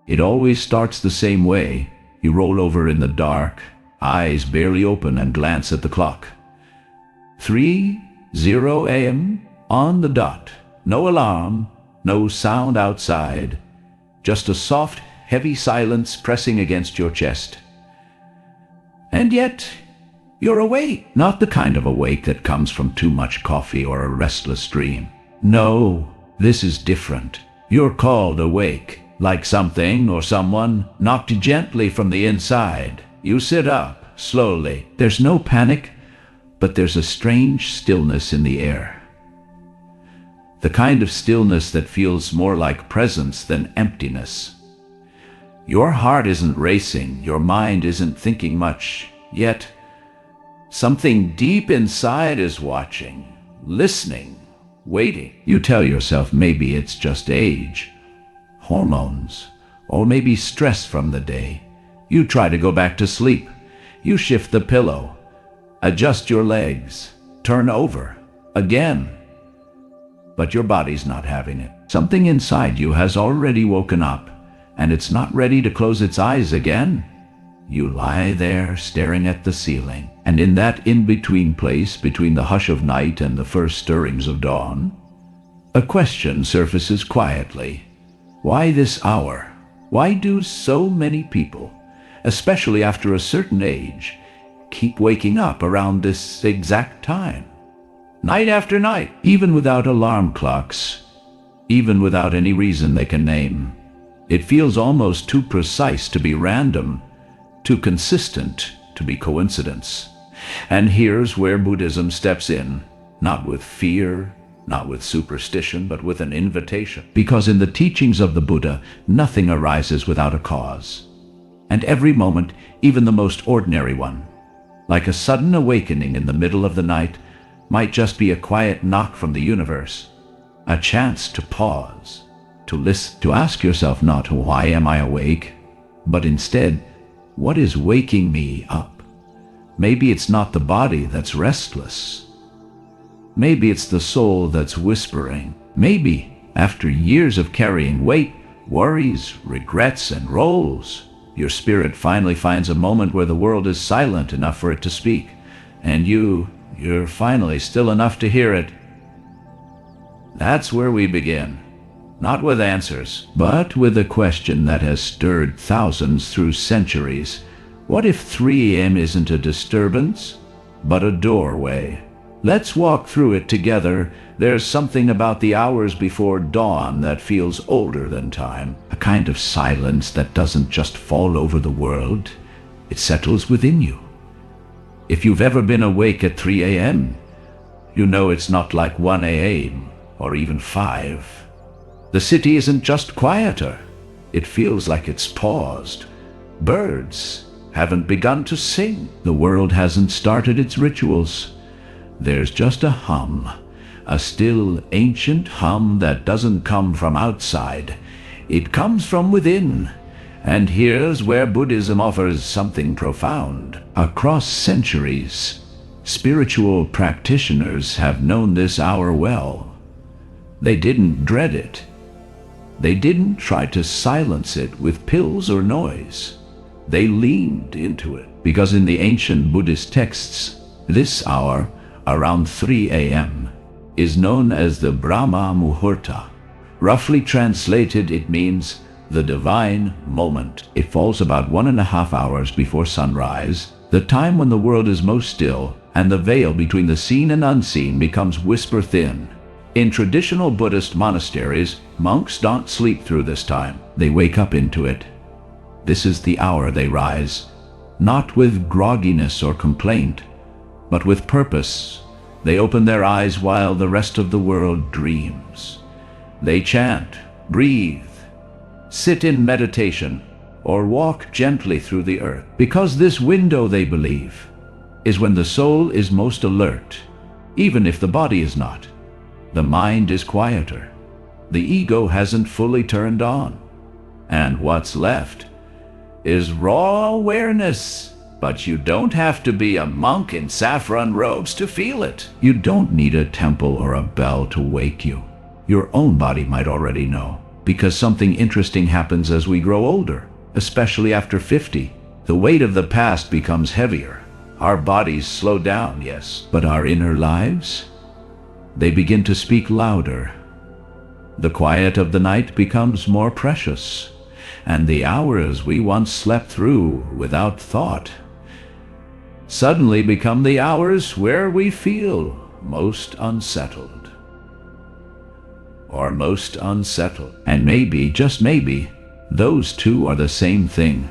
It always starts the same way. You roll over in the dark, eyes barely open, and glance at the clock. 3:00 a.m. on the dot. No alarm, no sound outside, just a soft, heavy silence pressing against your chest. And yet, you're awake. Not the kind of awake that comes from too much coffee or a restless dream. No, this is different. You're called awake, like something or someone knocked gently from the inside. You sit up, slowly. There's no panic, but there's a strange stillness in the air. The kind of stillness that feels more like presence than emptiness. Your heart isn't racing, your mind isn't thinking much, yet something deep inside is watching, listening, waiting. You tell yourself maybe it's just age, hormones, or maybe stress from the day. You try to go back to sleep. You shift the pillow, adjust your legs, turn over, again. But your body's not having it. Something inside you has already woken up, and it's not ready to close its eyes again. You lie there staring at the ceiling, and in that in-between place between the hush of night and the first stirrings of dawn, a question surfaces quietly. Why this hour? Why do so many people, especially after a certain age, keep waking up around this exact time? Night after night, even without alarm clocks, even without any reason they can name. It feels almost too precise to be random, too consistent to be coincidence. And here's where Buddhism steps in, not with fear, not with superstition, but with an invitation. Because in the teachings of the Buddha, nothing arises without a cause. And every moment, even the most ordinary one, like a sudden awakening in the middle of the night, might just be a quiet knock from the universe, a chance to pause, to listen, to ask yourself not why am I awake, but instead, what is waking me up? Maybe it's not the body that's restless. Maybe it's the soul that's whispering. Maybe, after years of carrying weight, worries, regrets, and roles, your spirit finally finds a moment where the world is silent enough for it to speak, and you're finally still enough to hear it. That's where we begin. Not with answers, but with a question that has stirred thousands through centuries. What if 3 a.m. isn't a disturbance, but a doorway? Let's walk through it together. There's something about the hours before dawn that feels older than time. A kind of silence that doesn't just fall over the world. It settles within you. If you've ever been awake at 3 a.m., you know it's not like 1 a.m. or even 5. The city isn't just quieter. It feels like it's paused. Birds haven't begun to sing. The world hasn't started its rituals. There's just a hum, a still ancient hum that doesn't come from outside. It comes from within. And here's where Buddhism offers something profound. Across centuries, spiritual practitioners have known this hour well. They didn't dread it. They didn't try to silence it with pills or noise. They leaned into it. Because in the ancient Buddhist texts, this hour, around 3 a.m., is known as the Brahma Muhurta. Roughly translated, it means the divine moment. It falls about 1.5 hours before sunrise, the time when the world is most still, and the veil between the seen and unseen becomes whisper thin. In traditional Buddhist monasteries, monks don't sleep through this time. They wake up into it. This is the hour they rise, not with grogginess or complaint, but with purpose. They open their eyes while the rest of the world dreams. They chant, breathe, sit in meditation, or walk gently through the earth. Because this window, they believe, is when the soul is most alert, even if the body is not. The mind is quieter. The ego hasn't fully turned on. And what's left is raw awareness. But you don't have to be a monk in saffron robes to feel it. You don't need a temple or a bell to wake you. Your own body might already know. because something interesting happens as we grow older, especially after 50. The weight of the past becomes heavier. Our bodies slow down, yes, but our inner lives? They begin to speak louder. The quiet of the night becomes more precious, and the hours we once slept through without thought suddenly become the hours where we feel most unsettled. Or most unsettled. And maybe, just maybe, those two are the same thing.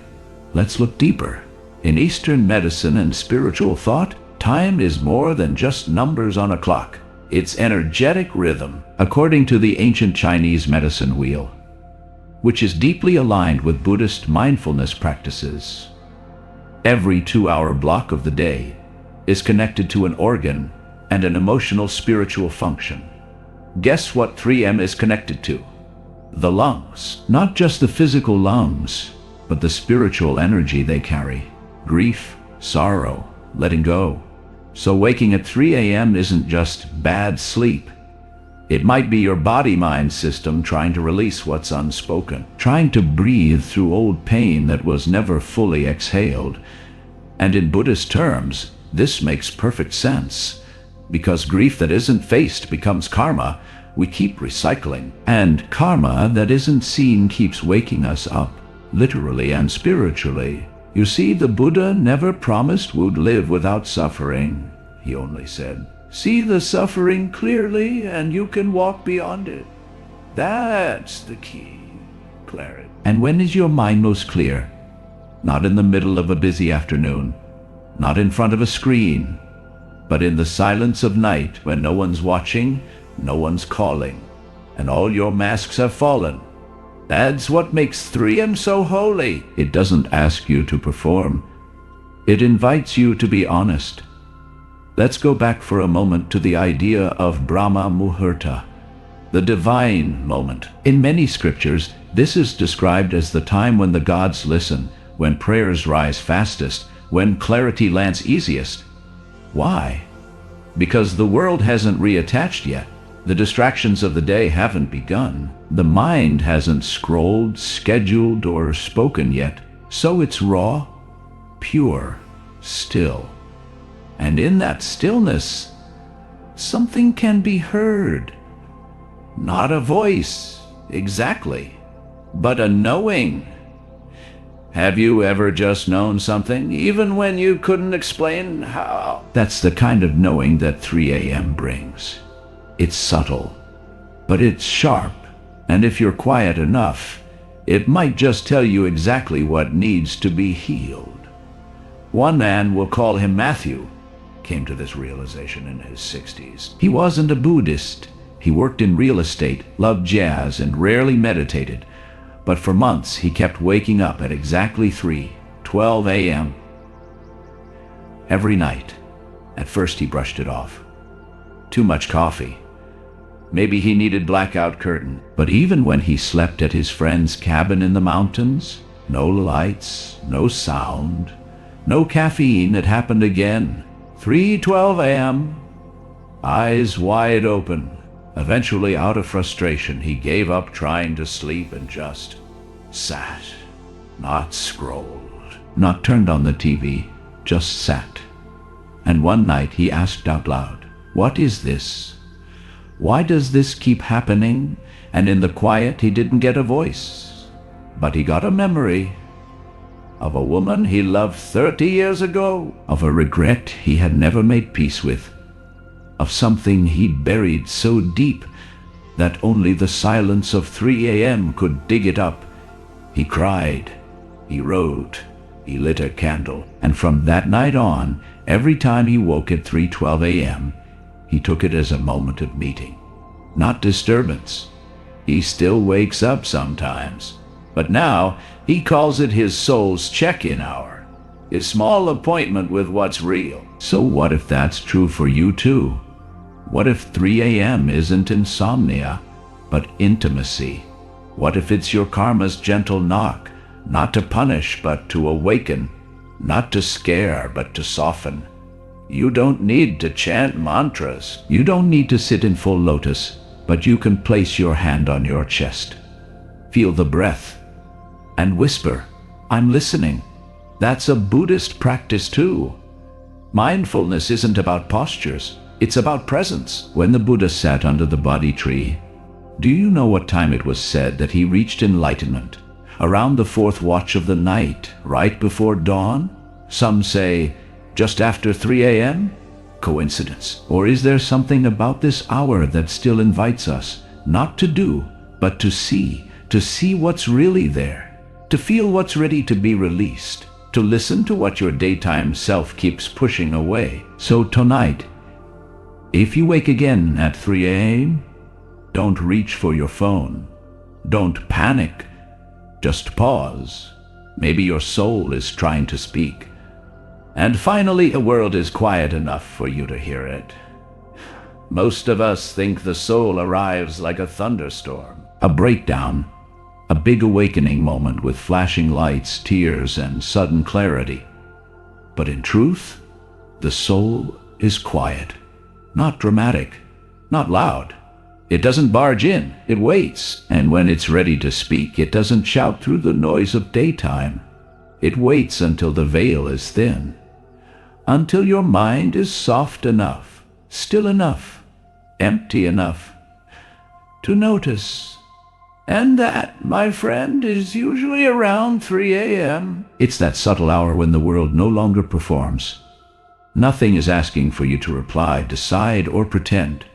Let's look deeper. In Eastern medicine and spiritual thought, time is more than just numbers on a clock. It's energetic rhythm, according to the ancient Chinese medicine wheel, which is deeply aligned with Buddhist mindfulness practices. Every 2-hour block of the day is connected to an organ and an emotional spiritual function. Guess what 3M is connected to? The lungs. Not just the physical lungs, but the spiritual energy they carry. Grief, sorrow, letting go. So waking at 3 a.m. isn't just bad sleep. It might be your body-mind system trying to release what's unspoken, trying to breathe through old pain that was never fully exhaled. And in Buddhist terms, this makes perfect sense, because grief that isn't faced becomes karma. We keep recycling, and karma that isn't seen keeps waking us up, literally and spiritually. You see, the Buddha never promised we'd live without suffering. He only said, see the suffering clearly and you can walk beyond it. That's the key. Clarity. And when is your mind most clear? Not in the middle of a busy afternoon, not in front of a screen, but in the silence of night when no one's watching, no one's calling, and all your masks have fallen. That's what makes 3M so holy. It doesn't ask you to perform. It invites you to be honest. Let's go back for a moment to the idea of Brahma Muhurta, the divine moment. In many scriptures, this is described as the time when the gods listen, when prayers rise fastest, when clarity lands easiest. Why? Because the world hasn't reattached yet. The distractions of the day haven't begun. The mind hasn't scrolled, scheduled, or spoken yet. So it's raw, pure, still. And in that stillness, something can be heard. Not a voice, exactly, but a knowing. Have you ever just known something, even when you couldn't explain how? That's the kind of knowing that 3 a.m. brings. It's subtle, but it's sharp, and if you're quiet enough, it might just tell you exactly what needs to be healed. One man, we'll call him Matthew, came to this realization in his 60s. He wasn't a Buddhist. He worked in real estate, loved jazz, and rarely meditated. But for months, he kept waking up at exactly 3:12 a.m. every night. At first, he brushed it off. Too much coffee. Maybe he needed blackout curtain. But even when he slept at his friend's cabin in the mountains, no lights, no sound, no caffeine, it happened again. 3:12 a.m., eyes wide open. Eventually, out of frustration, he gave up trying to sleep and just sat, not scrolled, not turned on the TV, just sat. And one night he asked out loud, "What is this? Why does this keep happening?" And in the quiet, he didn't get a voice, but he got a memory of a woman he loved 30 years ago, of a regret he had never made peace with, of something he'd buried so deep that only the silence of 3 a.m. could dig it up. He cried, he wrote, he lit a candle, and from that night on, every time he woke at 3:12 a.m., he took it as a moment of meeting, not disturbance. He still wakes up sometimes, but now he calls it his soul's check-in hour, his small appointment with what's real. So what if that's true for you too? What if 3 a.m. isn't insomnia, but intimacy? What if it's your karma's gentle knock, not to punish, but to awaken, not to scare, but to soften? You don't need to chant mantras. You don't need to sit in full lotus, but you can place your hand on your chest. feel the breath, and whisper, "I'm listening." That's a Buddhist practice too. Mindfulness isn't about postures, it's about presence. When the Buddha sat under the Bodhi tree, do you know what time it was said that he reached enlightenment? Around the fourth watch of the night, right before dawn? Some say just after 3 a.m.? Coincidence? Or is there something about this hour that still invites us, not to do, but to see what's really there, to feel what's ready to be released, to listen to what your daytime self keeps pushing away? So tonight, if you wake again at 3 a.m., don't reach for your phone. Don't panic. Just pause. Maybe your soul is trying to speak. And finally, the world is quiet enough for you to hear it. Most of us think the soul arrives like a thunderstorm, a breakdown, a big awakening moment with flashing lights, tears, and sudden clarity. But in truth, the soul is quiet, not dramatic, not loud. It doesn't barge in, it waits. And when it's ready to speak, it doesn't shout through the noise of daytime. It waits until the veil is thin, until your mind is soft enough, still enough, empty enough to notice. And that, my friend, is usually around 3 a.m. It's that subtle hour when the world no longer performs. Nothing is asking for you to reply, decide, or pretend.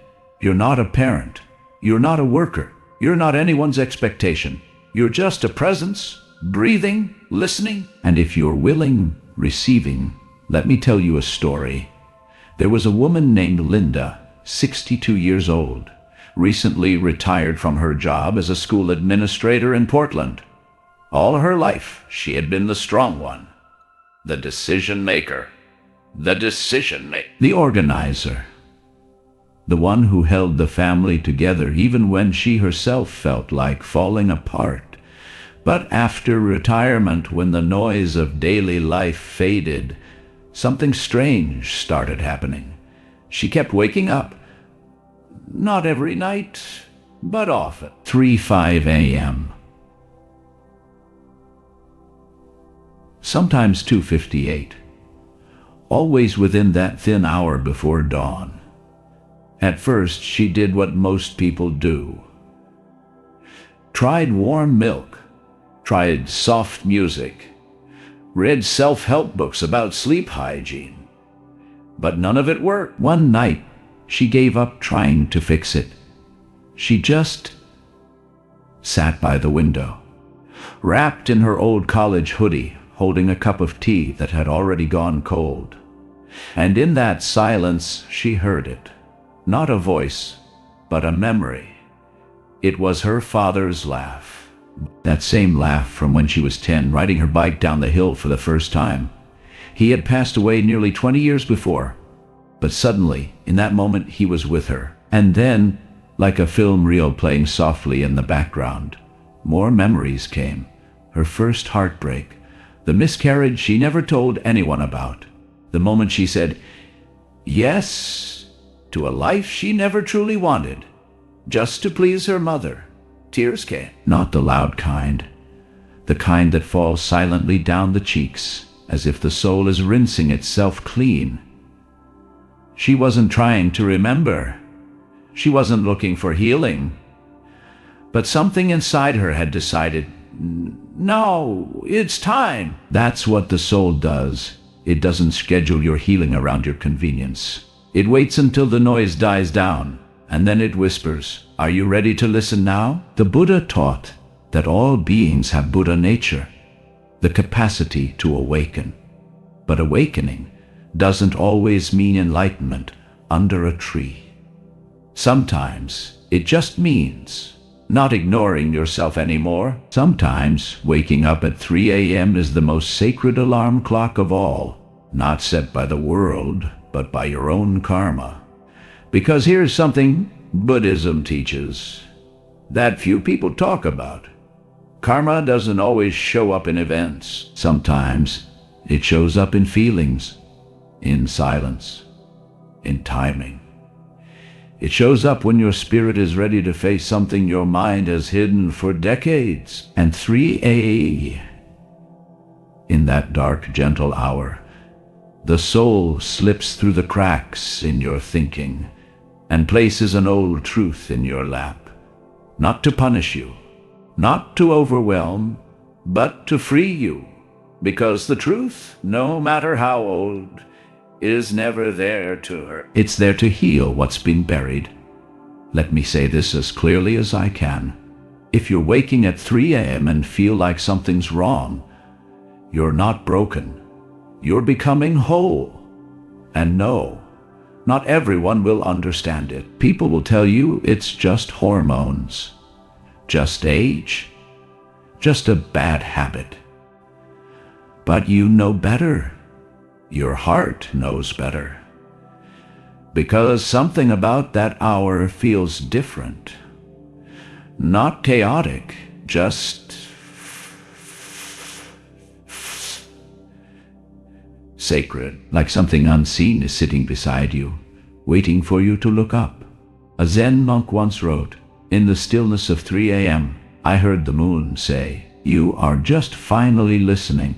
You're not a parent. You're not a worker. You're not anyone's expectation. You're just a presence, breathing, listening. And if you're willing, receiving. Let me tell you a story. There was a woman named Linda, 62 years old, recently retired from her job as a school administrator in Portland. All her life, she had been the strong one, the decision maker, the organizer, the one who held the family together even when she herself felt like falling apart. But after retirement, when the noise of daily life faded, something strange started happening. She kept waking up. Not every night, but often. 3-5 a.m. Sometimes 2:58. Always within that thin hour before dawn. At first, she did what most people do. Tried warm milk, tried soft music, read self-help books about sleep hygiene. But none of it worked. One night, she gave up trying to fix it. She just sat by the window, wrapped in her old college hoodie, holding a cup of tea that had already gone cold. And in that silence, she heard it. Not a voice, but a memory. It was her father's laugh. That same laugh from when she was 10, riding her bike down the hill for the first time. He had passed away nearly 20 years before. But suddenly, in that moment, he was with her. And then, like a film reel playing softly in the background, more memories came. Her first heartbreak, the miscarriage she never told anyone about, the moment she said yes to a life she never truly wanted, just to please her mother. Tears came. Not the loud kind, the kind that falls silently down the cheeks, as if the soul is rinsing itself clean. She wasn't trying to remember. She wasn't looking for healing. But something inside her had decided, no, it's time. That's what the soul does. It doesn't schedule your healing around your convenience. It waits until the noise dies down, and then it whispers, "Are you ready to listen now?" The Buddha taught that all beings have Buddha nature, the capacity to awaken. But awakening doesn't always mean enlightenment under a tree. Sometimes it just means not ignoring yourself anymore. Sometimes waking up at 3 a.m. is the most sacred alarm clock of all, not set by the world, but by your own karma. Because here's something Buddhism teaches that few people talk about. Karma doesn't always show up in events. Sometimes it shows up in feelings, in silence, in timing. It shows up when your spirit is ready to face something your mind has hidden for decades. And 3 in that dark, gentle hour, the soul slips through the cracks in your thinking and places an old truth in your lap, not to punish you, not to overwhelm, but to free you. Because the truth, no matter how old, is never there to hurt. It's there to heal what's been buried. Let me say this as clearly as I can. If you're waking at 3 a.m. and feel like something's wrong, you're not broken. You're becoming whole. And no, not everyone will understand it. People will tell you it's just hormones, just age, just a bad habit. But you know better. Your heart knows better. Because something about that hour feels different. Not chaotic, just sacred, like something unseen is sitting beside you, waiting for you to look up. A Zen monk once wrote, "In the stillness of 3 a.m., I heard the moon say, 'You are just finally listening.'"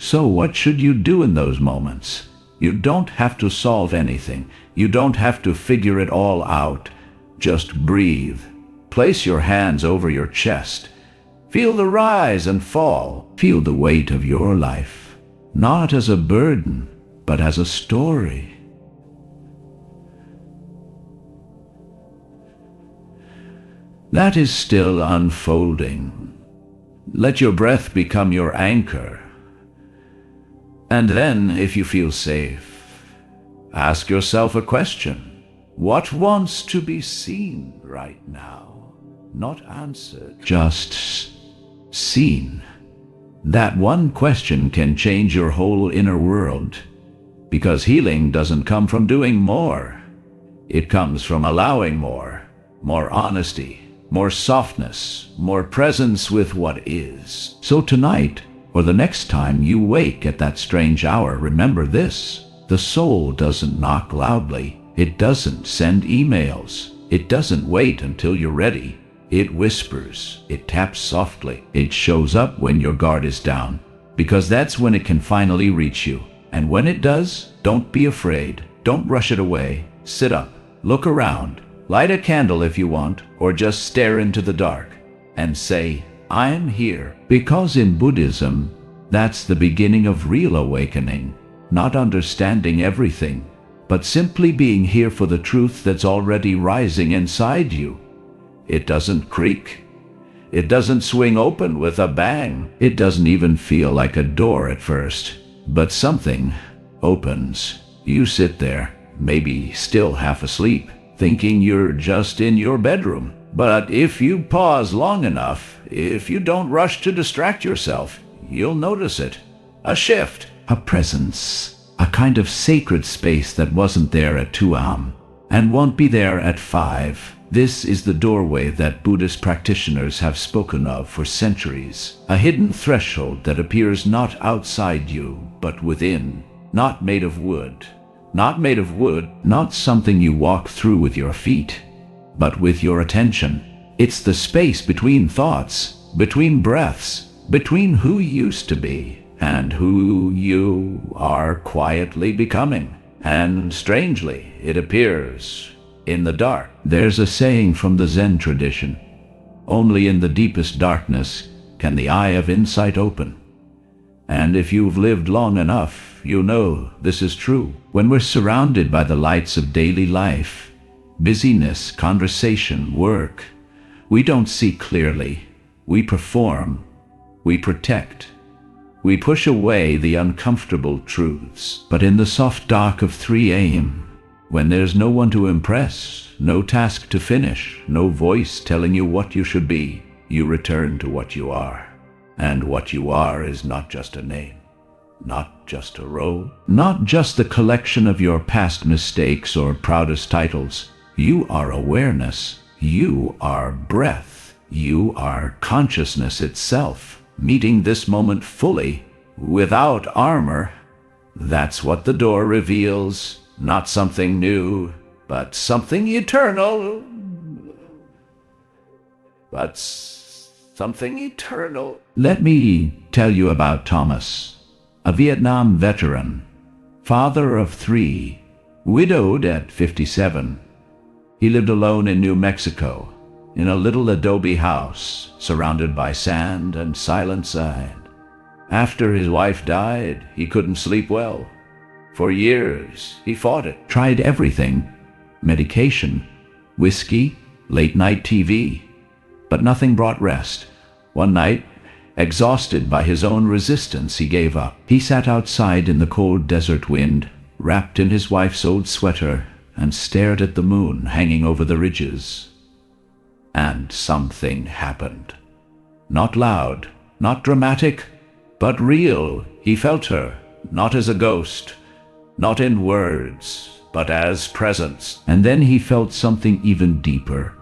So what should you do in those moments? You don't have to solve anything. You don't have to figure it all out. Just breathe. Place your hands over your chest. Feel the rise and fall. Feel the weight of your life, not as a burden, but as a story. That is still unfolding. Let your breath become your anchor. And then, if you feel safe, ask yourself a question. What wants to be seen right now? Not answered, just seen. That one question can change your whole inner world. Because healing doesn't come from doing more. It comes from allowing more honesty, more softness, more presence with what is. So tonight, or the next time you wake at that strange hour, remember this. The soul doesn't knock loudly. It doesn't send emails. It doesn't wait until you're ready. It whispers. It taps softly. It shows up when your guard is down. Because that's when it can finally reach you. And when it does, don't be afraid. Don't rush it away. Sit up. Look around. Light a candle if you want, or just stare into the dark and say, "I'm here." Because in Buddhism, that's the beginning of real awakening. Not understanding everything, but simply being here for the truth that's already rising inside you. It doesn't creak. It doesn't swing open with a bang. It doesn't even feel like a door at first. But something opens. You sit there, maybe still half asleep, thinking you're just in your bedroom. But if you pause long enough, if you don't rush to distract yourself, you'll notice it. A shift, a presence, a kind of sacred space that wasn't there at 2 a.m. and won't be there at 5. This is the doorway that Buddhist practitioners have spoken of for centuries. A hidden threshold that appears not outside you, but within. Not made of wood. Not something you walk through with your feet, but with your attention. It's the space between thoughts, between breaths, between who you used to be and who you are quietly becoming. And strangely, it appears in the dark. There's a saying from the Zen tradition, "Only in the deepest darkness can the eye of insight open." And if you've lived long enough, you know this is true. When we're surrounded by the lights of daily life, busyness, conversation, work, we don't see clearly. We perform. We protect. We push away the uncomfortable truths. But in the soft dark of 3 a.m., when there's no one to impress, no task to finish, no voice telling you what you should be, you return to what you are. And what you are is not just a name, not just a role, not just the collection of your past mistakes or proudest titles. You are awareness. You are breath. You are consciousness itself, meeting this moment fully, without armor. That's what the door reveals. Not something new, but something eternal. But something eternal. Let me tell you about Thomas, a Vietnam veteran, father of 3, widowed at 57. He lived alone in New Mexico, in a little adobe house, surrounded by sand and silent side. After his wife died, he couldn't sleep well. For years, he fought it, tried everything, medication, whiskey, late-night TV, but nothing brought rest. One night, exhausted by his own resistance, he gave up. He sat outside in the cold desert wind, wrapped in his wife's old sweater, and stared at the moon hanging over the ridges. And something happened. Not loud, not dramatic, but real. He felt her, not as a ghost, not in words, but as presence. And then he felt something even deeper.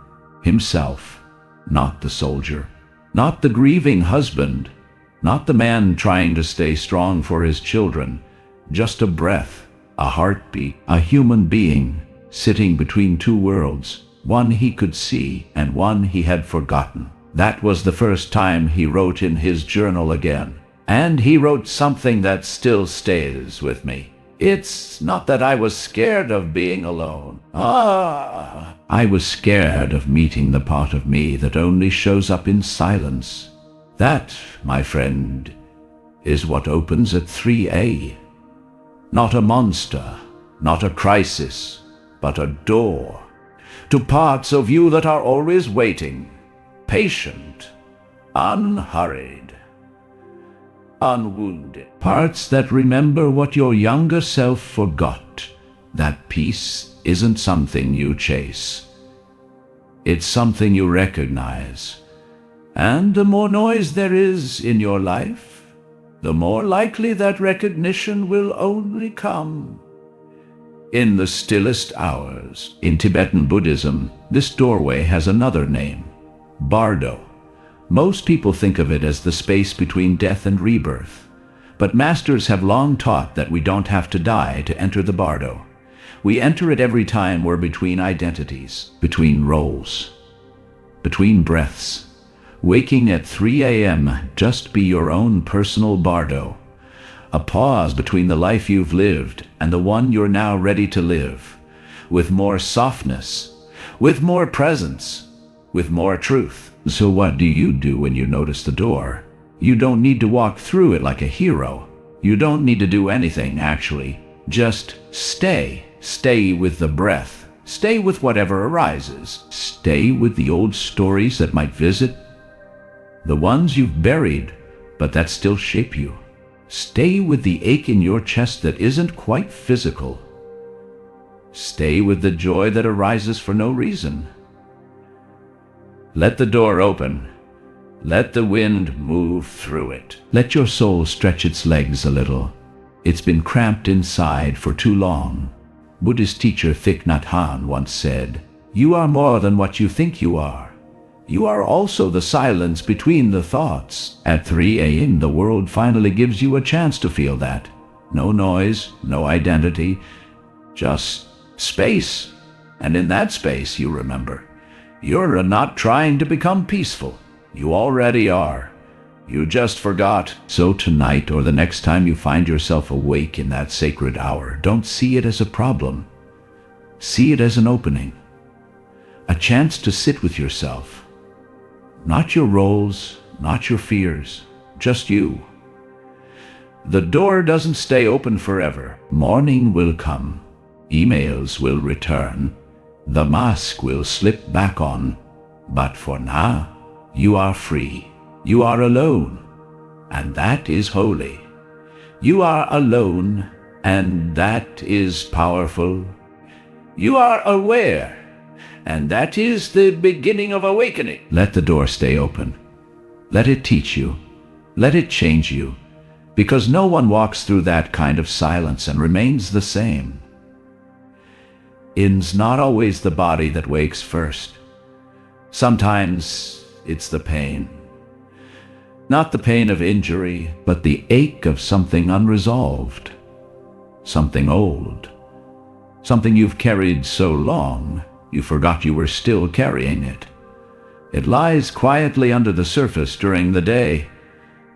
Himself, not the soldier, not the grieving husband, not the man trying to stay strong for his children, just a breath, a heartbeat, a human being sitting between two worlds, one he could see and one he had forgotten. That was the first time he wrote in his journal again. And he wrote something that still stays with me. It's not that I was scared of being alone. I was scared of meeting the part of me that only shows up in silence. That, my friend, is what opens at 3A. Not a monster, not a crisis, but a door to parts of you that are always waiting, patient, unhurried, unwounded. Parts that remember what your younger self forgot. That peace isn't something you chase. It's something you recognize. And the more noise there is in your life, the more likely that recognition will only come in the stillest hours. In Tibetan Buddhism, this doorway has another name, Bardo. Most people think of it as the space between death and rebirth, but masters have long taught that we don't have to die to enter the Bardo. We enter it every time we're between identities, between roles, between breaths. Waking at 3 a.m., just be your own personal Bardo. A pause between the life you've lived and the one you're now ready to live, with more softness, with more presence, with more truth. So what do you do when you notice the door? You don't need to walk through it like a hero. You don't need to do anything, actually. Just stay. Stay with the breath. Stay with whatever arises. Stay with the old stories that might visit, the ones you've buried, but that still shape you. Stay with the ache in your chest that isn't quite physical. Stay with the joy that arises for no reason. Let the door open. Let the wind move through it. Let your soul stretch its legs a little. It's been cramped inside for too long. Buddhist teacher Thich Nhat Hanh once said, "You are more than what you think you are. You are also the silence between the thoughts." At 3 a.m. the world finally gives you a chance to feel that. No noise, no identity, just space. And in that space, you remember, you're not trying to become peaceful. You already are. You just forgot. So tonight or the next time you find yourself awake in that sacred hour, don't see it as a problem. See it as an opening. A chance to sit with yourself. Not your roles, not your fears, just you. The door doesn't stay open forever. Morning will come. Emails will return. The mask will slip back on. But for now, you are free. You are alone, and that is holy. You are alone, and that is powerful. You are aware, and that is the beginning of awakening. Let the door stay open. Let it teach you. Let it change you, because no one walks through that kind of silence and remains the same. It's not always the body that wakes first. Sometimes it's the pain. Not the pain of injury, but the ache of something unresolved, something old, something you've carried so long, you forgot you were still carrying it. It lies quietly under the surface during the day,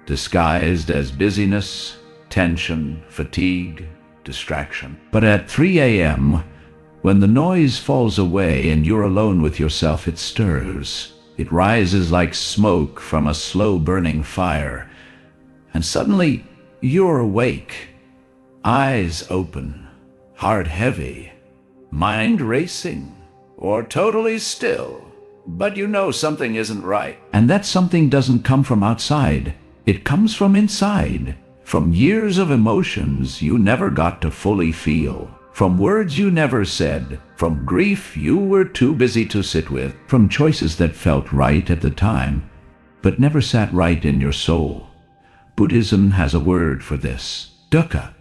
disguised as busyness, tension, fatigue, distraction. But at 3 a.m., when the noise falls away and you're alone with yourself, it stirs. It rises like smoke from a slow-burning fire. And suddenly, you're awake, eyes open, heart heavy, mind racing, or totally still. But you know something isn't right. And that something doesn't come from outside. It comes from inside. From years of emotions you never got to fully feel. From words you never said. From grief you were too busy to sit with. From choices that felt right at the time, but never sat right in your soul. Buddhism has a word for this: Dukkha.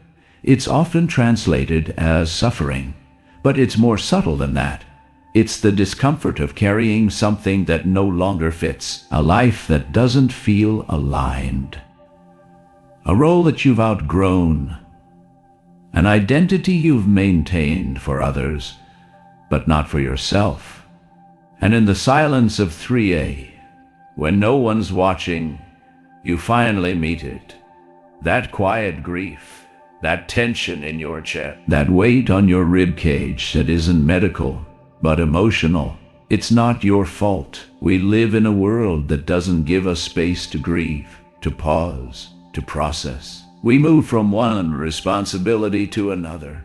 It's often translated as suffering, but it's more subtle than that. It's the discomfort of carrying something that no longer fits, a life that doesn't feel aligned, a role that you've outgrown, an identity you've maintained for others, but not for yourself. And in the silence of 3 when no one's watching, you finally meet it. That quiet grief, that tension in your chest, that weight on your rib cage that isn't medical, but emotional. It's not your fault. We live in a world that doesn't give us space to grieve, to pause, to process. We move from one responsibility to another.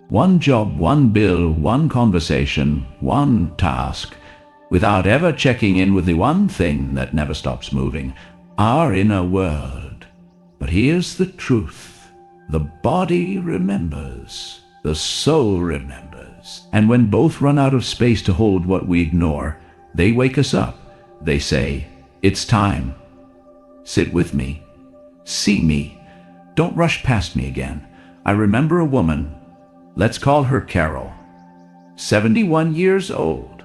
One job, one bill, one conversation, one task, without ever checking in with the one thing that never stops moving, our inner world. But here's the truth. The body remembers. The soul remembers. And when both run out of space to hold what we ignore, they wake us up. They say, "It's time. Sit with me. See me. Don't rush past me again." I remember a woman, let's call her Carol, 71 years old,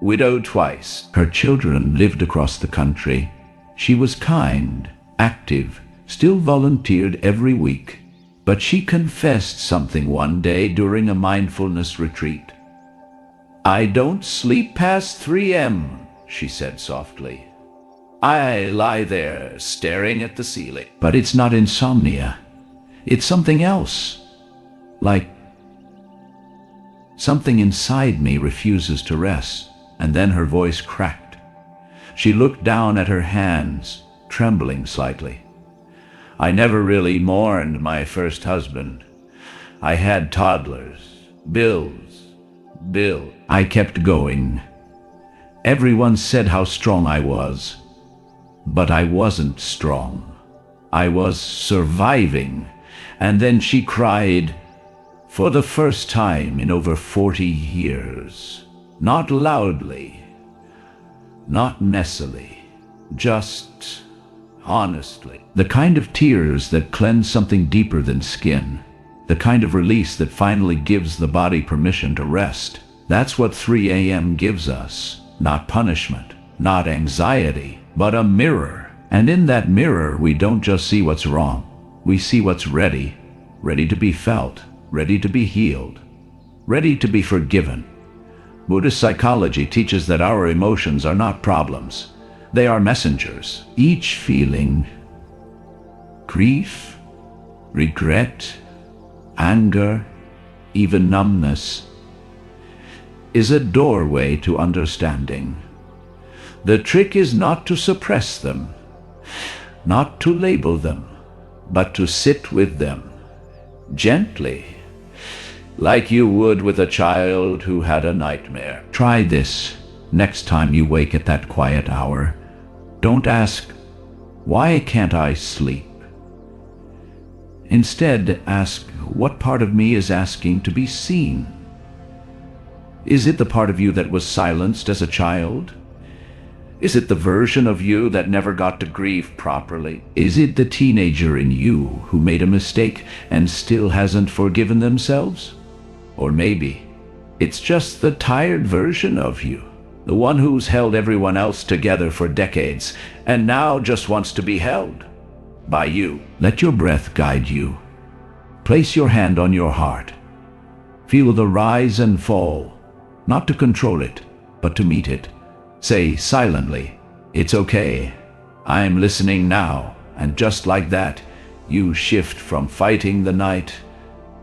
widowed twice. Her children lived across the country. She was kind, active, still volunteered every week. But she confessed something one day during a mindfulness retreat. "I don't sleep past 3 a.m., she said softly. "I lie there staring at the ceiling." But it's not insomnia. It's something else. Like something inside me refuses to rest. And then her voice cracked. She looked down at her hands, trembling slightly. "I never really mourned my first husband. I had toddlers, bills. I kept going. Everyone said how strong I was. But I wasn't strong. I was surviving." And then she cried, for the first time in over 40 years. Not loudly, not messily, just honestly. The kind of tears that cleanse something deeper than skin. The kind of release that finally gives the body permission to rest. That's what 3 a.m. gives us. Not punishment, not anxiety, but a mirror. And in that mirror, we don't just see what's wrong. We see what's ready. Ready to be felt. Ready to be healed. Ready to be forgiven. Buddhist psychology teaches that our emotions are not problems. They are messengers. Each feeling, grief, regret, anger, even numbness, is a doorway to understanding. The trick is not to suppress them, not to label them, but to sit with them, gently, like you would with a child who had a nightmare. Try this next time you wake at that quiet hour. Don't ask, "Why can't I sleep?" Instead, ask, what part of me is asking to be seen? Is it the part of you that was silenced as a child? Is it the version of you that never got to grieve properly? Is it the teenager in you who made a mistake and still hasn't forgiven themselves? Or maybe it's just the tired version of you, the one who's held everyone else together for decades and now just wants to be held by you. Let your breath guide you. Place your hand on your heart. Feel the rise and fall, not to control it, but to meet it. Say silently, "It's okay. I'm listening now." And just like that, you shift from fighting the night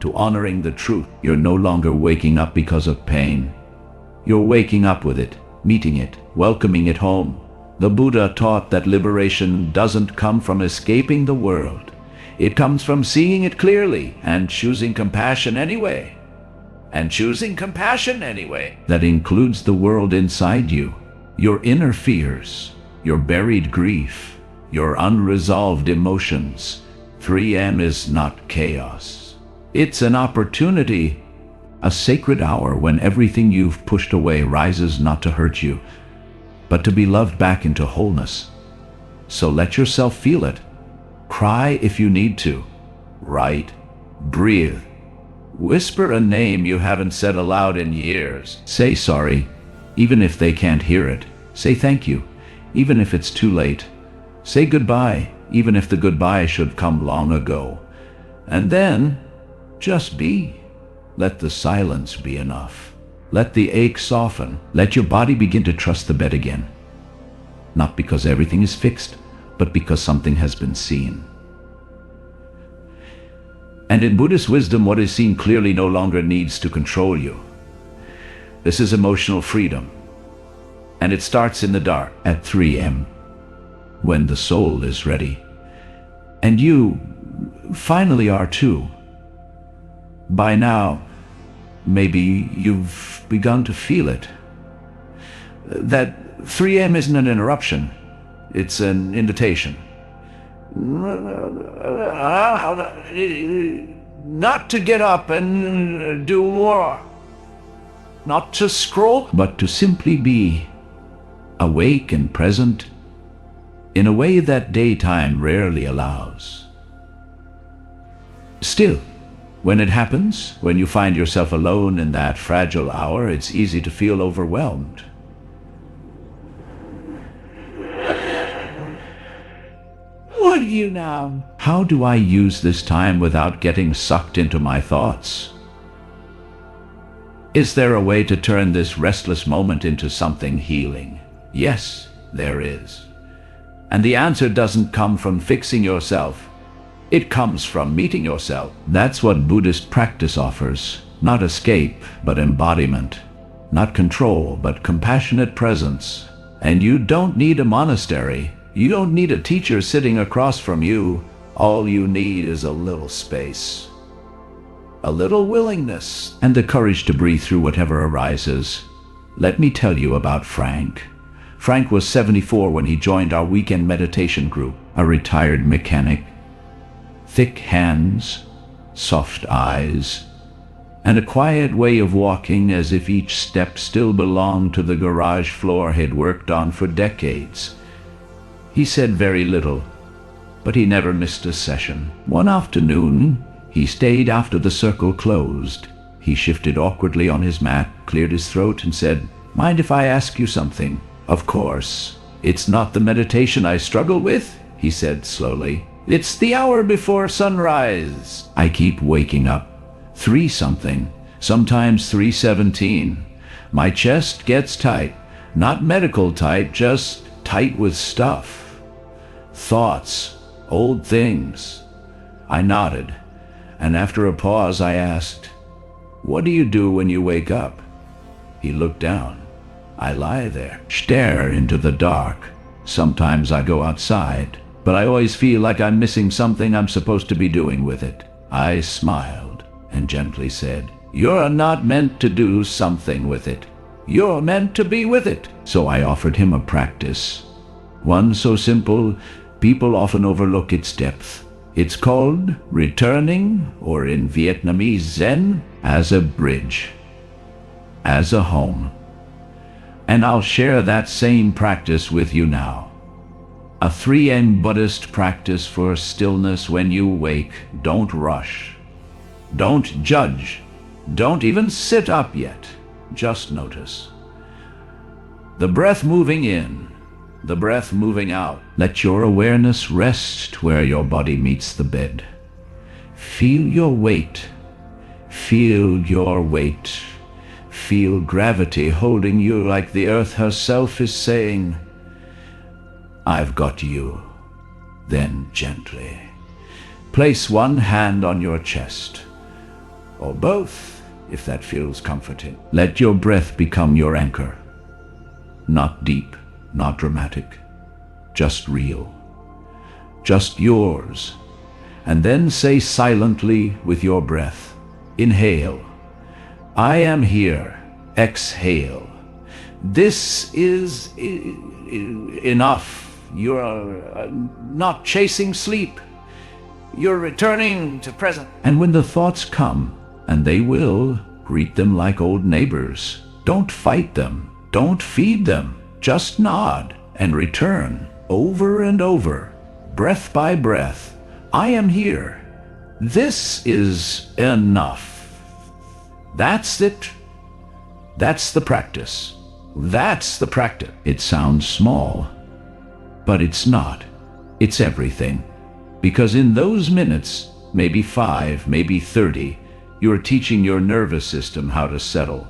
to honoring the truth. You're no longer waking up because of pain. You're waking up with it, meeting it, welcoming it home. The Buddha taught that liberation doesn't come from escaping the world. It comes from seeing it clearly and choosing compassion anyway. And choosing compassion anyway. That includes the world inside you, your inner fears, your buried grief, your unresolved emotions. 3M is not chaos. It's an opportunity, a sacred hour when everything you've pushed away rises not to hurt you, but to be loved back into wholeness. So let yourself feel it. Cry if you need to. Write. Breathe. Whisper a name you haven't said aloud in years. Say sorry, even if they can't hear it. Say thank you, even if it's too late. Say goodbye, even if the goodbye should come long ago. And then, just be. Let the silence be enough. Let the ache soften. Let your body begin to trust the bed again. Not because everything is fixed, but because something has been seen. And in Buddhist wisdom, what is seen clearly no longer needs to control you. This is emotional freedom. And it starts in the dark at 3 a.m. when the soul is ready. And you finally are too. By now, maybe you've begun to feel it. That 3 a.m. isn't an interruption. It's an invitation. Not to get up and do more. Not to scroll, but to simply be awake and present in a way that daytime rarely allows. Still, when it happens, when you find yourself alone in that fragile hour, it's easy to feel overwhelmed. What do you now? How do I use this time without getting sucked into my thoughts? Is there a way to turn this restless moment into something healing? Yes, there is. And the answer doesn't come from fixing yourself. It comes from meeting yourself. That's what Buddhist practice offers. Not escape, but embodiment. Not control, but compassionate presence. And you don't need a monastery. You don't need a teacher sitting across from you. All you need is a little space, a little willingness, and the courage to breathe through whatever arises. Let me tell you about Frank. Frank was 74 when he joined our weekend meditation group, a retired mechanic. Thick hands, soft eyes, and a quiet way of walking as if each step still belonged to the garage floor he'd worked on for decades. He said very little, but he never missed a session. One afternoon, he stayed after the circle closed. He shifted awkwardly on his mat, cleared his throat, and said, "Mind if I ask you something?" "Of course. It's not the meditation I struggle with," he said slowly. "It's the hour before sunrise. I keep waking up. 3-something, sometimes 3:17. My chest gets tight. Not medical tight, just tight with stuff. Thoughts, old things." I nodded, and after a pause I asked, "What do you do when you wake up?" He looked down. "I lie there, stare into the dark. Sometimes I go outside, but I always feel like I'm missing something I'm supposed to be doing with it." I smiled and gently said, "You're not meant to do something with it. You're meant to be with it." So I offered him a practice, one so simple people often overlook its depth. It's called returning, or in Vietnamese Zen, as a bridge, as a home. And I'll share that same practice with you now. A 3M Buddhist practice for stillness when you wake. Don't rush. Don't judge. Don't even sit up yet. Just notice. The breath moving in, the breath moving out. Let your awareness rest where your body meets the bed. Feel your weight. Feel your weight. Feel gravity holding you like the earth herself is saying, I've got you. Then gently place one hand on your chest, or both, if that feels comforting. Let your breath become your anchor. Not deep, not dramatic, just real, just yours. And then say silently with your breath, inhale, I am here. Exhale, this is enough. You're not chasing sleep. You're returning to present. And when the thoughts come, and they will, greet them like old neighbors. Don't fight them. Don't feed them. Just nod and return over and over, breath by breath. I am here. This is enough. That's it. That's the practice. That's the practice. It sounds small, but it's not. It's everything. Because in those minutes, maybe 5, maybe 30, you're teaching your nervous system how to settle.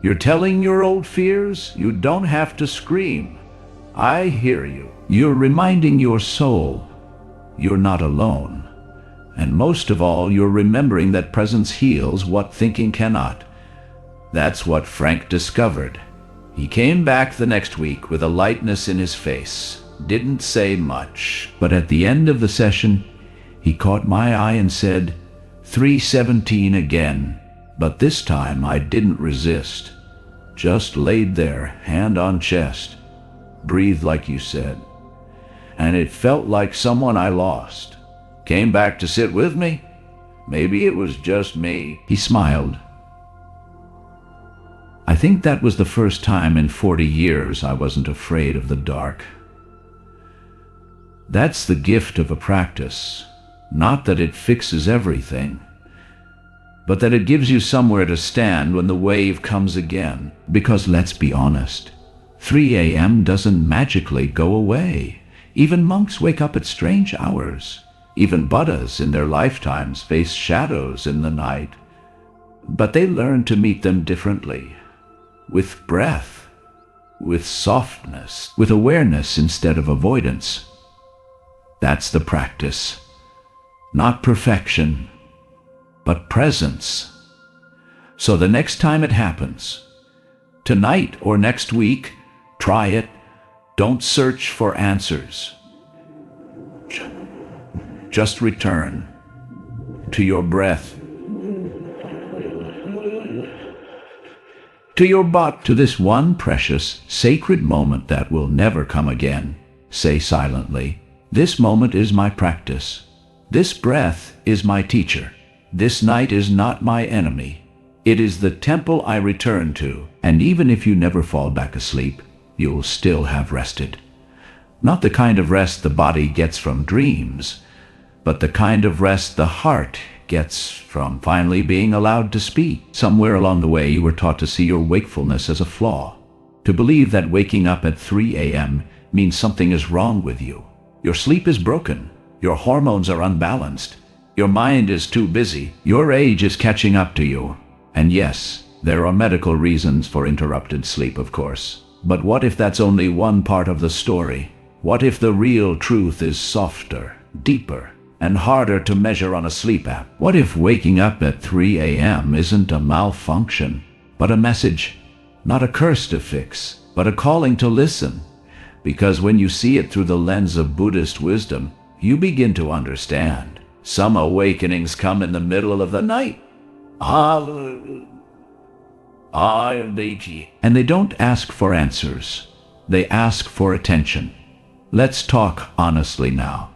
You're telling your old fears, you don't have to scream. I hear you. You're reminding your soul you're not alone. And most of all, you're remembering that presence heals what thinking cannot. That's what Frank discovered. He came back the next week with a lightness in his face. Didn't say much, but at the end of the session, he caught my eye and said, 317 again. But this time I didn't resist. Just laid there, hand on chest. Breathed like you said. And it felt like someone I lost came back to sit with me. Maybe it was just me. He smiled. I think that was the first time in 40 years I wasn't afraid of the dark. That's the gift of a practice. Not that it fixes everything, but that it gives you somewhere to stand when the wave comes again. Because let's be honest, 3 a.m. doesn't magically go away. Even monks wake up at strange hours. Even Buddhas in their lifetimes face shadows in the night. But they learn to meet them differently. With breath, with softness, with awareness instead of avoidance. That's the practice. Not perfection, but presence. So the next time it happens, tonight or next week, try it. Don't search for answers. Just return to your breath, to your body, to this one precious, sacred moment that will never come again. Say silently, this moment is my practice. This breath is my teacher. This night is not my enemy. It is the temple I return to, and even if you never fall back asleep, you'll still have rested. Not the kind of rest the body gets from dreams, but the kind of rest the heart gets from finally being allowed to speak. Somewhere along the way you were taught to see your wakefulness as a flaw, to believe that waking up at 3 a.m. means something is wrong with you. Your sleep is broken, your hormones are unbalanced, your mind is too busy, your age is catching up to you. And yes, there are medical reasons for interrupted sleep, of course. But what if that's only one part of the story? What if the real truth is softer, deeper, and harder to measure on a sleep app? What if waking up at 3 a.m. isn't a malfunction, but a message? Not a curse to fix, but a calling to listen. Because when you see it through the lens of Buddhist wisdom, you begin to understand. Some awakenings come in the middle of the night. And they don't ask for answers. They ask for attention. Let's talk honestly now.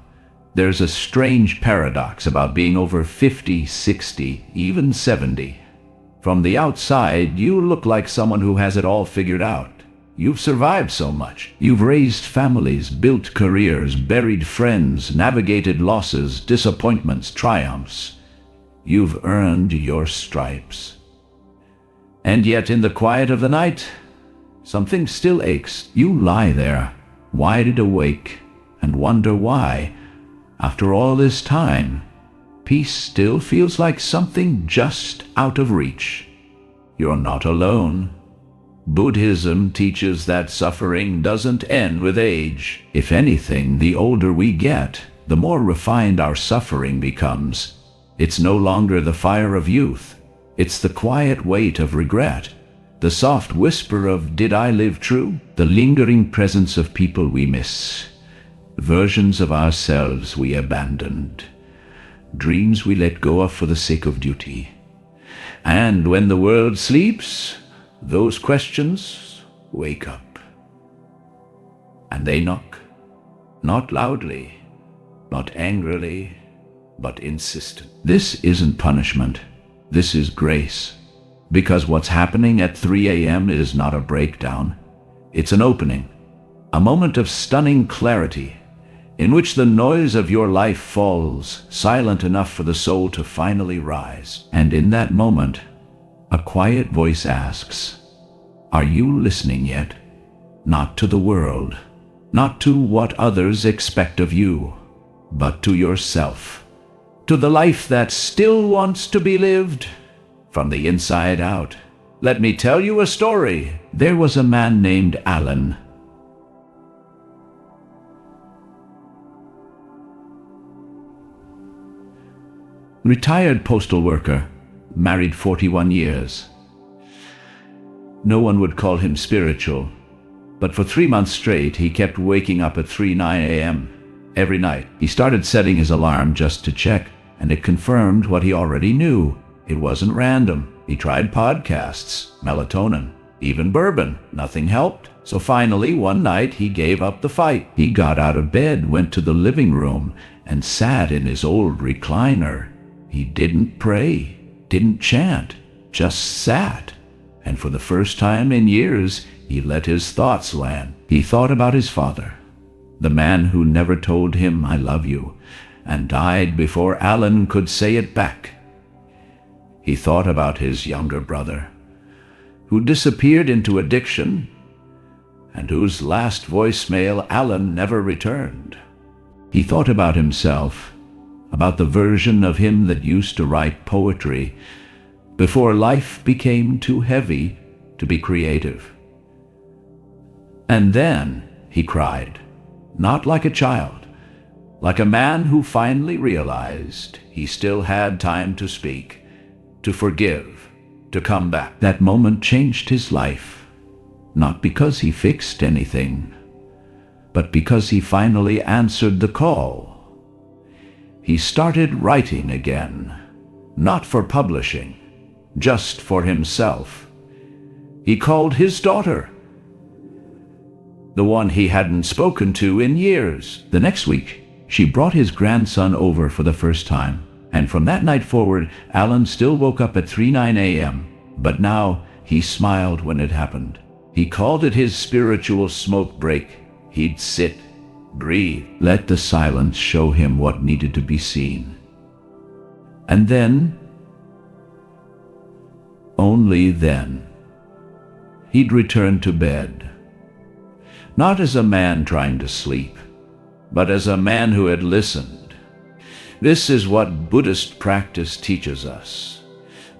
There's a strange paradox about being over 50, 60, even 70. From the outside, you look like someone who has it all figured out. You've survived so much. You've raised families, built careers, buried friends, navigated losses, disappointments, triumphs. You've earned your stripes. And yet in the quiet of the night, something still aches. You lie there, wide awake, and wonder why, after all this time, peace still feels like something just out of reach. You're not alone. Buddhism teaches that suffering doesn't end with age. If anything, the older we get, the more refined our suffering becomes. It's no longer the fire of youth. It's the quiet weight of regret, the soft whisper of "did I live true?" The lingering presence of people we miss, versions of ourselves we abandoned, dreams we let go of for the sake of duty. And when the world sleeps, those questions wake up. And they knock, not loudly, not angrily, but insistent. This isn't punishment. This is grace. Because what's happening at 3 a.m. is not a breakdown. It's an opening, a moment of stunning clarity, in which the noise of your life falls, silent enough for the soul to finally rise. And in that moment, a quiet voice asks, "Are you listening yet?" Not to the world, not to what others expect of you, but to yourself, to the life that still wants to be lived from the inside out. Let me tell you a story. There was a man named Alan. Retired postal worker, married 41 years. No one would call him spiritual, but for 3 months straight he kept waking up at 3:09 a.m. every night. He started setting his alarm just to check, and it confirmed what he already knew. It wasn't random. He tried podcasts, melatonin, even bourbon. Nothing helped. So finally, one night, he gave up the fight. He got out of bed, went to the living room, and sat in his old recliner. He didn't pray, didn't chant, just sat. And for the first time in years, he let his thoughts land. He thought about his father, the man who never told him, "I love you," and died before Alan could say it back. He thought about his younger brother, who disappeared into addiction, and whose last voicemail Alan never returned. He thought about himself, about the version of him that used to write poetry before life became too heavy to be creative. And then he cried, not like a child, like a man who finally realized he still had time to speak, to forgive, to come back. That moment changed his life, not because he fixed anything, but because he finally answered the call. He started writing again, not for publishing, just for himself. He called his daughter, the one he hadn't spoken to in years. The next week, she brought his grandson over for the first time. And from that night forward, Alan still woke up at 3:09 a.m., but now he smiled when it happened. He called it his spiritual smoke break. He'd sit, breathe, let the silence show him what needed to be seen. And then, only then, he'd return to bed. Not as a man trying to sleep, but as a man who had listened. This is what Buddhist practice teaches us,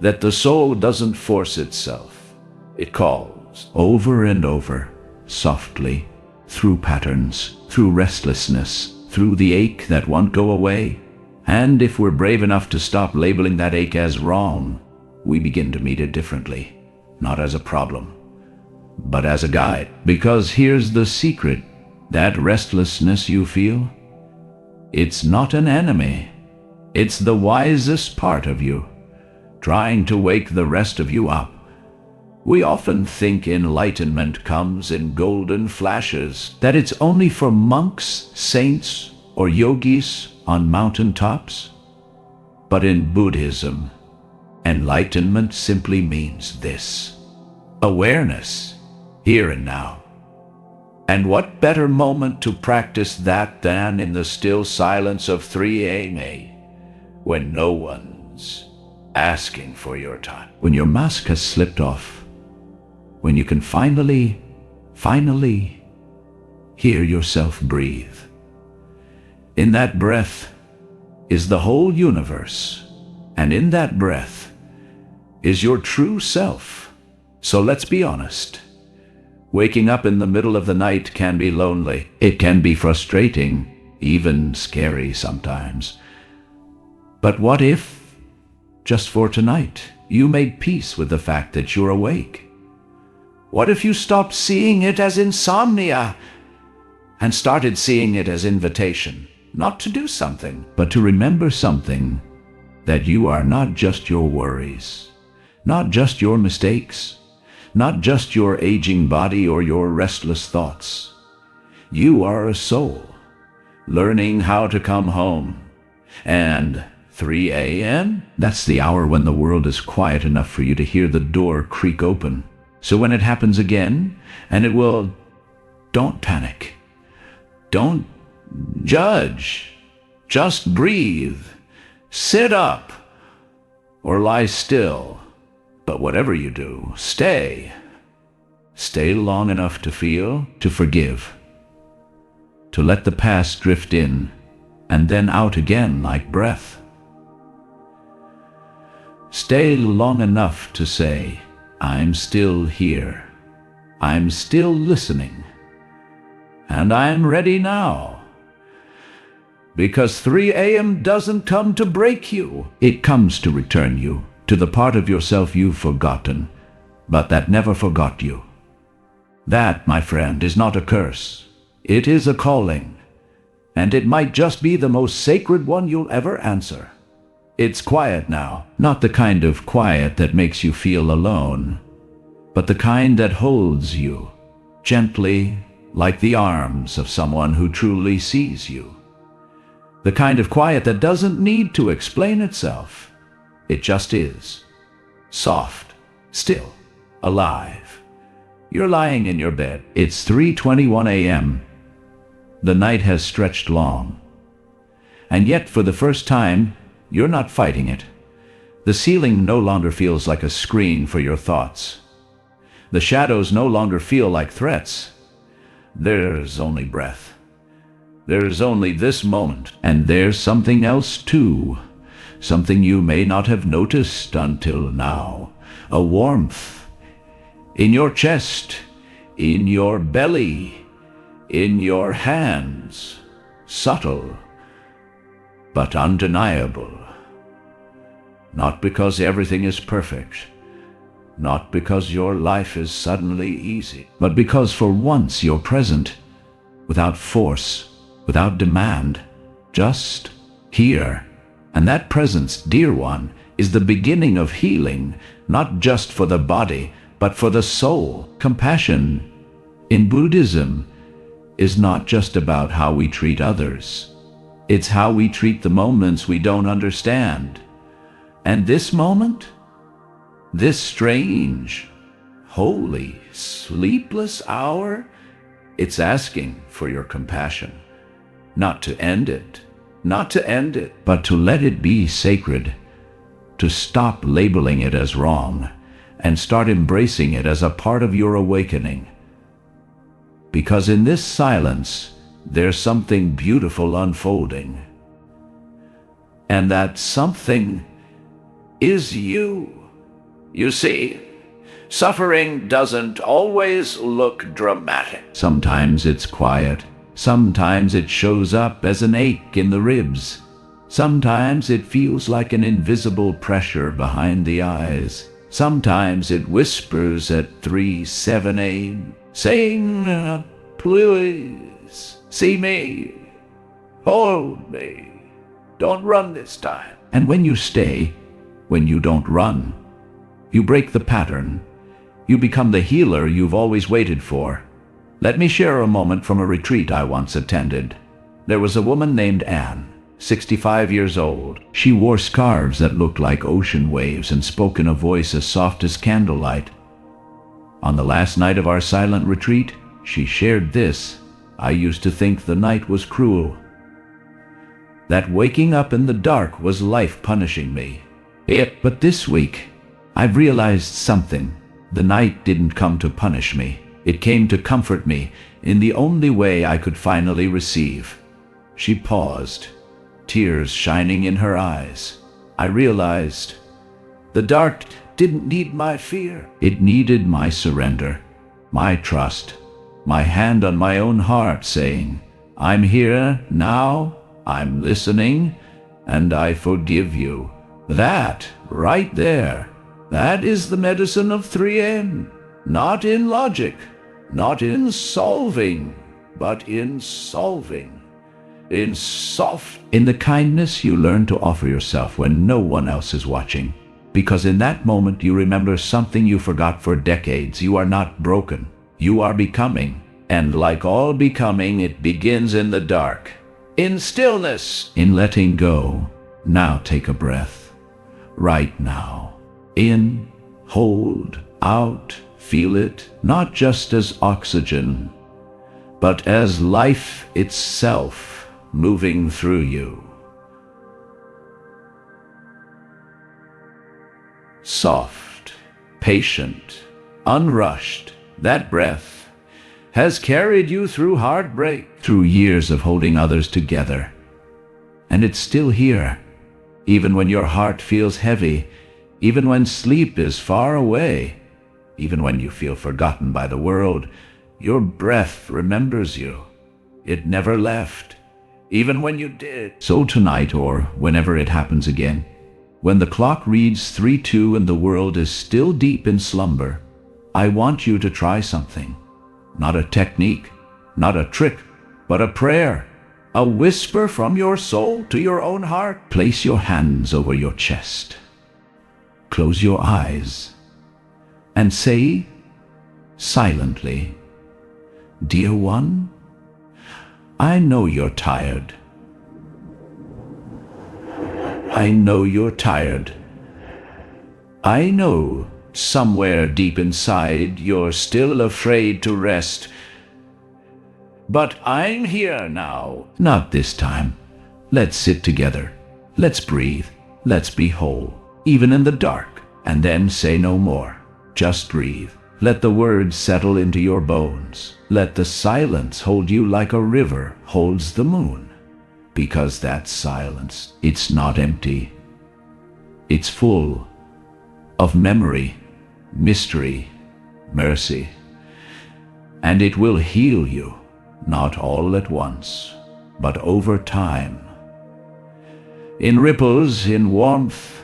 that the soul doesn't force itself. It calls over and over, softly, through patterns, through restlessness, through the ache that won't go away. And if we're brave enough to stop labeling that ache as wrong, we begin to meet it differently, not as a problem, but as a guide. Because here's the secret, that restlessness you feel, it's not an enemy. It's the wisest part of you, trying to wake the rest of you up. We often think enlightenment comes in golden flashes, that it's only for monks, saints, or yogis on mountaintops. But in Buddhism, enlightenment simply means this: awareness, here and now. And what better moment to practice that than in the still silence of 3 a.m., when no one's asking for your time, when your mask has slipped off, when you can finally hear yourself breathe. In that breath, is the whole universe, and in that breath is your true self. So let's be honest. Waking up in the middle of the night can be lonely. It can be frustrating, even scary sometimes. But what if, just for tonight, you made peace with the fact that you're awake? What if you stopped seeing it as insomnia and started seeing it as invitation, not to do something, but to remember something, that you are not just your worries, not just your mistakes, not just your aging body or your restless thoughts. You are a soul, learning how to come home. And 3 a.m., that's the hour when the world is quiet enough for you to hear the door creak open. So when it happens again, and it will, don't panic. Don't judge. Just breathe. Sit up or lie still. But whatever you do, stay. Stay long enough to feel, to forgive, to let the past drift in and then out again like breath. Stay long enough to say, I'm still here. I'm still listening. And I'm ready now. Because 3 a.m. doesn't come to break you. It comes to return you to the part of yourself you've forgotten, but that never forgot you. That, my friend, is not a curse. It is a calling. And it might just be the most sacred one you'll ever answer. It's quiet now, not the kind of quiet that makes you feel alone, but the kind that holds you gently, like the arms of someone who truly sees you. The kind of quiet that doesn't need to explain itself. It just is. Soft, still, alive. You're lying in your bed. It's 3:21 a.m. The night has stretched long. And yet, for the first time, you're not fighting it. The ceiling no longer feels like a screen for your thoughts. The shadows no longer feel like threats. There's only breath. There's only this moment. And there's something else too. Something you may not have noticed until now. A warmth in your chest, in your belly, in your hands. Subtle, but undeniable. Not because everything is perfect, not because your life is suddenly easy, but because for once you're present, without force, without demand, just here. And that presence, dear one, is the beginning of healing, not just for the body, but for the soul. Compassion in Buddhism is not just about how we treat others. It's how we treat the moments we don't understand. And this moment, this strange, holy, sleepless hour, it's asking for your compassion. Not to end it, but to let it be sacred, to stop labeling it as wrong, and start embracing it as a part of your awakening. Because in this silence, there's something beautiful unfolding. And that something is you. You see, suffering doesn't always look dramatic. Sometimes it's quiet. Sometimes it shows up as an ache in the ribs. Sometimes it feels like an invisible pressure behind the eyes. Sometimes it whispers at 3:07 a.m., saying, please, see me, hold me, don't run this time. And when you stay, when you don't run, you break the pattern. You become the healer you've always waited for. Let me share a moment from a retreat I once attended. There was a woman named Anne, 65 years old. She wore scarves that looked like ocean waves and spoke in a voice as soft as candlelight. On the last night of our silent retreat, she shared this. I used to think the night was cruel, that waking up in the dark was life punishing me. But this week, I've realized something. The night didn't come to punish me. It came to comfort me in the only way I could finally receive. She paused, tears shining in her eyes. I realized the dark didn't need my fear. It needed my surrender, my trust, my hand on my own heart saying, I'm here now, I'm listening, and I forgive you. That, right there, that is the medicine of 3M. Not in logic, not in solving, but in solving. In the kindness you learn to offer yourself when no one else is watching. Because in that moment you remember something you forgot for decades. You are not broken. You are becoming. And like all becoming, it begins in the dark, in stillness, in letting go. Now take a breath. Right now. In, hold, out, feel it, not just as oxygen, but as life itself moving through you. Soft, patient, unrushed, that breath has carried you through heartbreak, through years of holding others together. And it's still here, even when your heart feels heavy, even when sleep is far away, even when you feel forgotten by the world, your breath remembers you. It never left, even when you did. So tonight, or whenever it happens again, when the clock reads 3:2 and the world is still deep in slumber, I want you to try something. Not a technique, not a trick, but a prayer. A whisper from your soul to your own heart. Place your hands over your chest. Close your eyes and say silently, Dear one, I know you're tired. I know you're tired. I know somewhere deep inside you're still afraid to rest. But I'm here now. Not this time. Let's sit together. Let's breathe. Let's be whole, even in the dark. And then say no more. Just breathe. Let the words settle into your bones. Let the silence hold you like a river holds the moon. Because that silence, it's not empty. It's full of memory, mystery, mercy. And it will heal you, not all at once, but over time. In ripples, in warmth,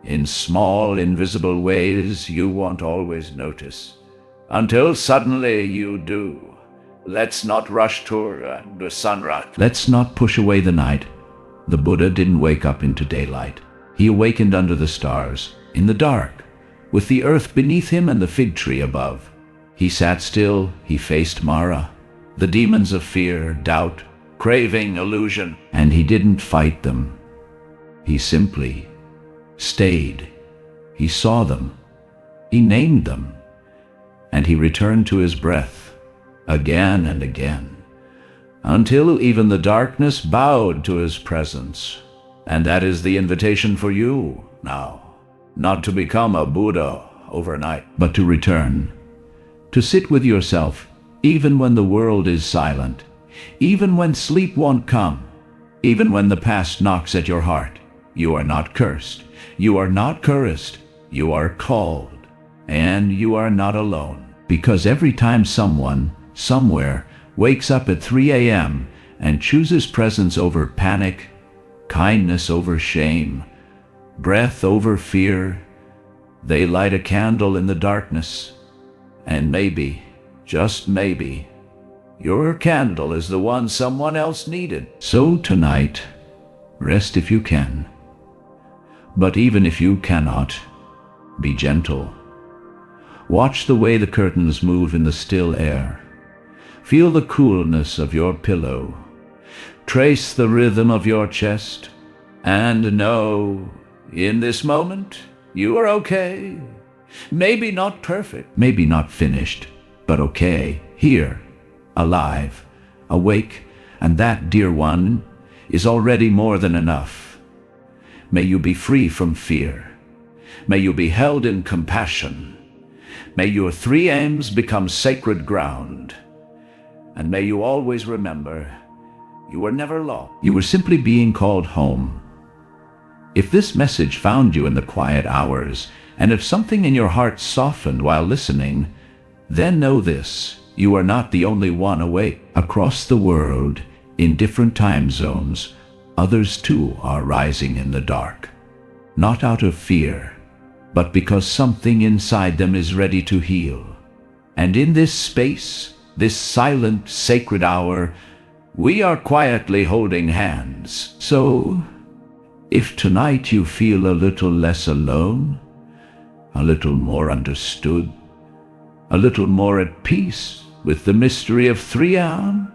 in small, invisible ways you won't always notice, until suddenly you do. Let's not rush to the sunrise. Let's not push away the night. The Buddha didn't wake up into daylight. He awakened under the stars, in the dark, with the earth beneath him and the fig tree above. He sat still, he faced Mara, the demons of fear, doubt, craving, illusion, and he didn't fight them. He simply stayed. He saw them. He named them. And he returned to his breath, again and again, until even the darkness bowed to his presence. And that is the invitation for you now, not to become a Buddha overnight, but to return, to sit with yourself, even when the world is silent, even when sleep won't come, even when the past knocks at your heart. You are not cursed. You are not cursed. You are called. And you are not alone. Because every time someone, somewhere, wakes up at 3 a.m. and chooses presence over panic, kindness over shame, breath over fear, they light a candle in the darkness. And maybe, just maybe, your candle is the one someone else needed. So tonight, rest if you can. But even if you cannot, be gentle. Watch the way the curtains move in the still air. Feel the coolness of your pillow. Trace the rhythm of your chest. And know, in this moment, you are okay. Maybe not perfect, maybe not finished, but okay, here, alive, awake, and that, dear one, is already more than enough. May you be free from fear. May you be held in compassion. May your 3 M's become sacred ground. And may you always remember, You were never lost. You were simply being called home. If this message found you in the quiet hours, and if something in your heart softened while listening, then know this: you are not the only one awake. Across the world, in different time zones, others too are rising in the dark. Not out of fear, but because something inside them is ready to heal. And in this space, this silent, sacred hour, we are quietly holding hands. So, if tonight you feel a little less alone, a little more understood, a little more at peace with the mystery of 3am,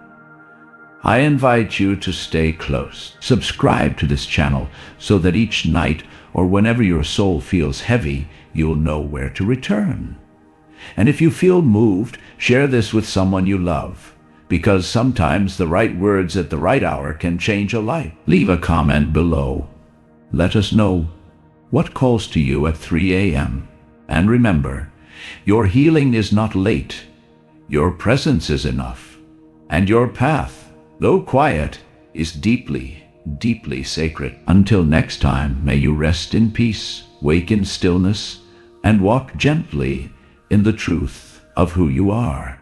I invite you to stay close. Subscribe to this channel so that each night or whenever your soul feels heavy, you'll know where to return. And if you feel moved, share this with someone you love, because sometimes the right words at the right hour can change a life. Leave a comment below. Let us know what calls to you at 3am. And remember, your healing is not late. Your presence is enough. And your path, though quiet, is deeply, deeply sacred. Until next time, may you rest in peace, wake in stillness, and walk gently in the truth of who you are.